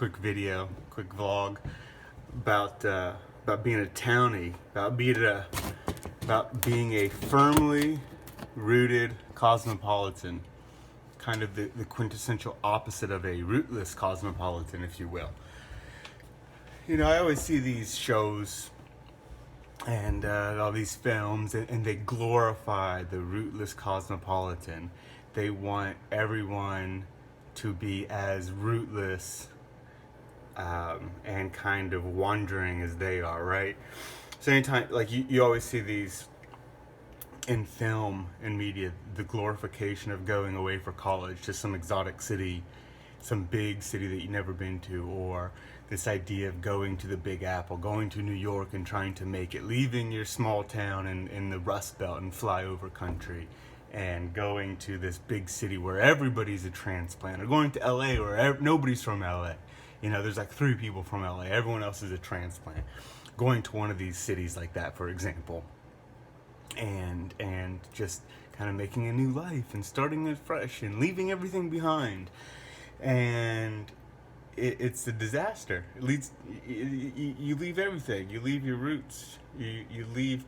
quick video, quick vlog about being a townie, about being a firmly rooted cosmopolitan, kind of the quintessential opposite of a rootless cosmopolitan, if you will. You know, I always see these shows and all these films, and they glorify the rootless cosmopolitan. They want everyone to be as rootless and kind of wandering as they are, right? So anytime, like you always see these in film and media, the glorification of going away for college to some exotic city, some big city that you've never been to, or this idea of going to the Big Apple, going to New York and trying to make it, leaving your small town in the Rust Belt and flyover country, and going to this big city where everybody's a transplant, or going to LA where nobody's from LA. You know, there's like 3 people from LA, everyone else is a transplant. Going to one of these cities like that, for example, and just kind of making a new life and starting it fresh and leaving everything behind. And it's a disaster. It leads, you leave everything. You leave your roots. You leave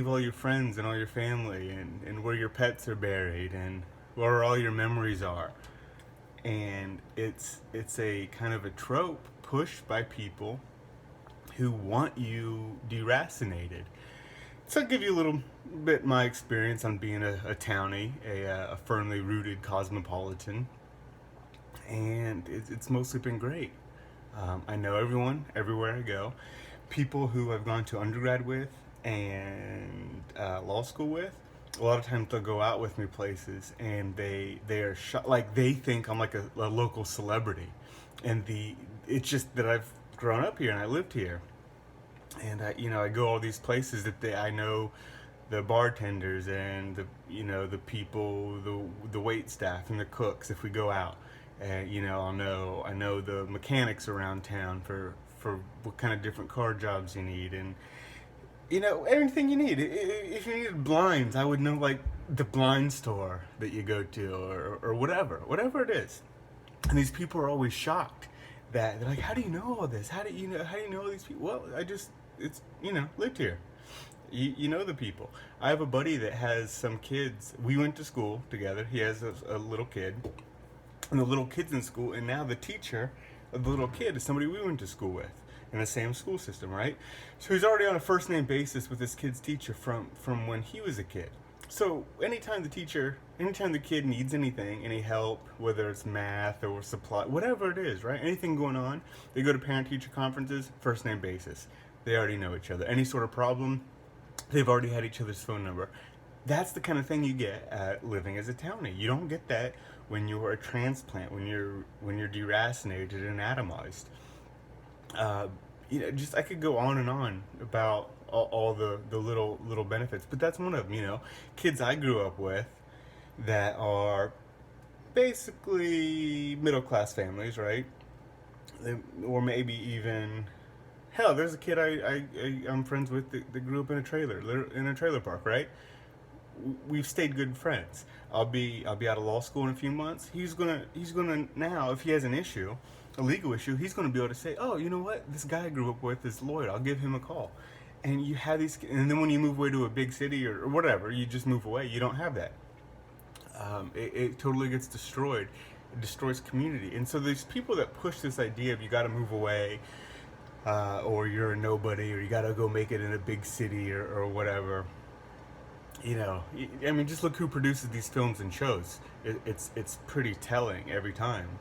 all your friends and all your family, and where your pets are buried, and where all your memories are. And it's a kind of a trope pushed by people who want you deracinated. So I'll give you a little bit my experience on being a townie, a firmly rooted cosmopolitan, and it's mostly been great. I know everyone everywhere I go. People who I've gone to undergrad with and law school with, a lot of times they'll go out with me places, and they are like they think I'm like a local celebrity, and it's just that I've grown up here and I lived here. And I go all these places that I know the bartenders and the people, the wait staff and the cooks. If we go out, and I know the mechanics around town for what kind of different car jobs you need, and everything you need. If you needed blinds, I would know like the blind store that you go to, or whatever it is. And these people are always shocked that they're like, how do you know all this? How do you know all these people? Well, lived here. You know the people. I have a buddy that has some kids. We went to school together. He has a little kid, and the little kid's in school, and now the teacher of the little kid is somebody we went to school with in the same school system, right? So he's already on a first name basis with his kid's teacher from when he was a kid. So anytime the kid needs anything, any help, whether it's math or supply, whatever it is, right? Anything going on, they go to parent-teacher conferences, first name basis. They already know each other. Any sort of problem, they've already had each other's phone number. That's the kind of thing you get at living as a townie. You don't get that when you're a transplant, when you're deracinated and atomized. Just I could go on and on about all the little benefits, but that's one of them. Kids I grew up with that are basically middle class families, right? Or maybe even, hell, there's a kid I'm friends with that grew up in a trailer park, right? We've stayed good friends. I'll be out of law school in a few months. He's gonna now, if he has an issue, a legal issue, he's gonna be able to say, oh, you know what, this guy I grew up with is lawyer, I'll give him a call. And you have these, and then when you move away to a big city or whatever, you just move away. You don't have that. It totally gets destroyed. It destroys community. And so there's people that push this idea of you got to move away, or you're a nobody, or you got to go make it in a big city, or whatever. Just look who produces these films and shows. It's pretty telling every time.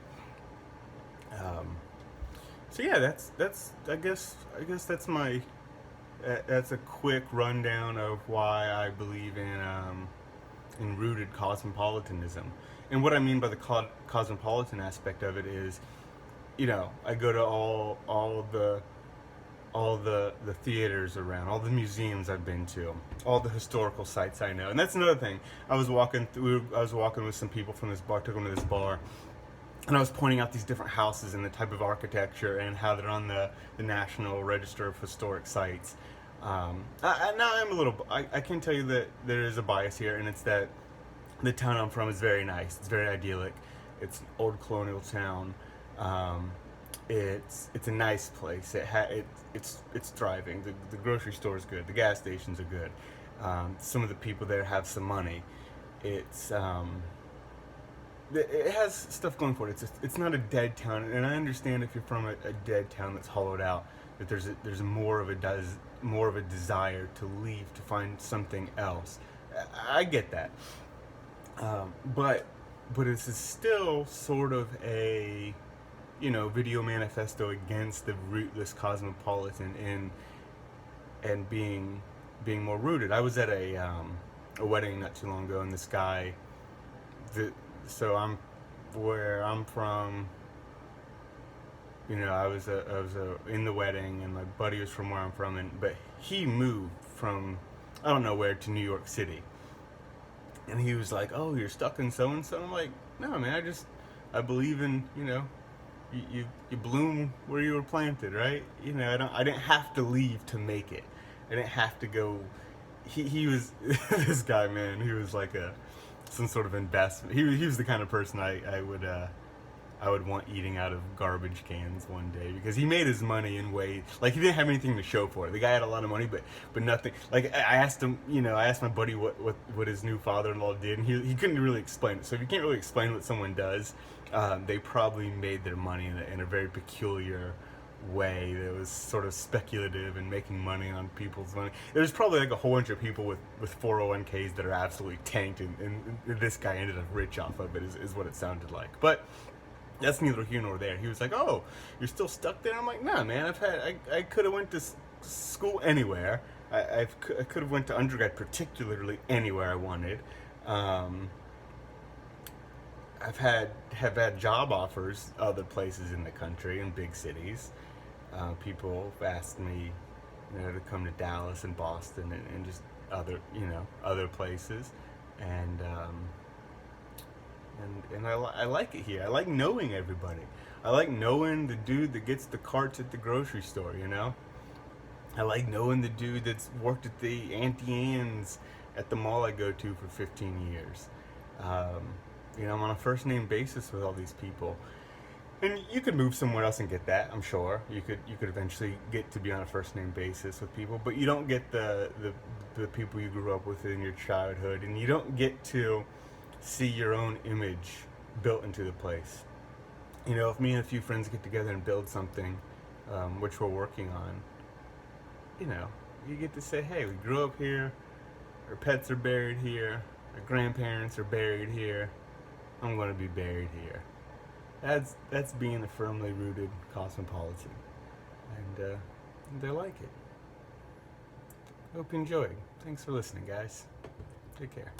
So yeah, that's I guess that's my. That's a quick rundown of why I believe in rooted cosmopolitanism. And what I mean by the cosmopolitan aspect of it is, I go to all the theaters around, all the museums I've been to, all the historical sites I know. And that's another thing. I was walking with some people from this bar, took them to this bar, and I was pointing out these different houses and the type of architecture and how they're on the National Register of Historic Sites. I can tell you that there is a bias here, and it's that the town I'm from is very nice. It's very idyllic. It's an old colonial town. Um, it's a nice place. It's thriving. The grocery store is good. The gas stations are good. Some of the people there have some money. It's it has stuff going for it. It's not a dead town, and I understand if you're from a dead town that's hollowed out, that there's more of a desire to leave to find something else. I get that, but it's still sort of a video manifesto against the rootless cosmopolitan and being more rooted. I was at a wedding not too long ago, and this guy, so where I'm from. I was in the wedding, and my buddy was from where I'm from, but he moved from I don't know where to New York City, and he was like, "Oh, you're stuck in so and so." I'm like, "No, man, I believe in you bloom where you were planted, right? I didn't have to leave to make it. I didn't have to go." He was this guy, man. He was like some sort of investment. He was the kind of person I would want eating out of garbage cans one day, because he made his money in ways like he didn't have anything to show for it. The guy had a lot of money, but nothing. Like I asked him, I asked my buddy what his new father-in-law did, and he couldn't really explain it. So if you can't really explain what someone does, they probably made their money in a very peculiar way that was sort of speculative and making money on people's money. There's probably like a whole bunch of people with 401ks that are absolutely tanked, and this guy ended up rich off of it, is what it sounded like. But that's neither here nor there. He was like, "Oh, you're still stuck there?" I'm like, "Nah, man. I could have went to school anywhere. I could have went to undergrad, particularly anywhere I wanted. Have had job offers other places in the country, in big cities. People have asked me, to come to Dallas and Boston and just other places, and." And I like it here. I like knowing everybody. I like knowing the dude that gets the carts at the grocery store, I like knowing the dude that's worked at the Auntie Anne's at the mall I go to for 15 years. I'm on a first name basis with all these people. And you could move somewhere else and get that, I'm sure. You could eventually get to be on a first name basis with people, but you don't get the people you grew up with in your childhood, and you don't get to see your own image built into the place. If me and a few friends get together and build something, which we're working on, you get to say, "Hey, we grew up here, our pets are buried here, our grandparents are buried here, I'm going to be buried here." That's being a firmly rooted cosmopolitan, and they like it. Hope you enjoyed. Thanks for listening, guys. Take care.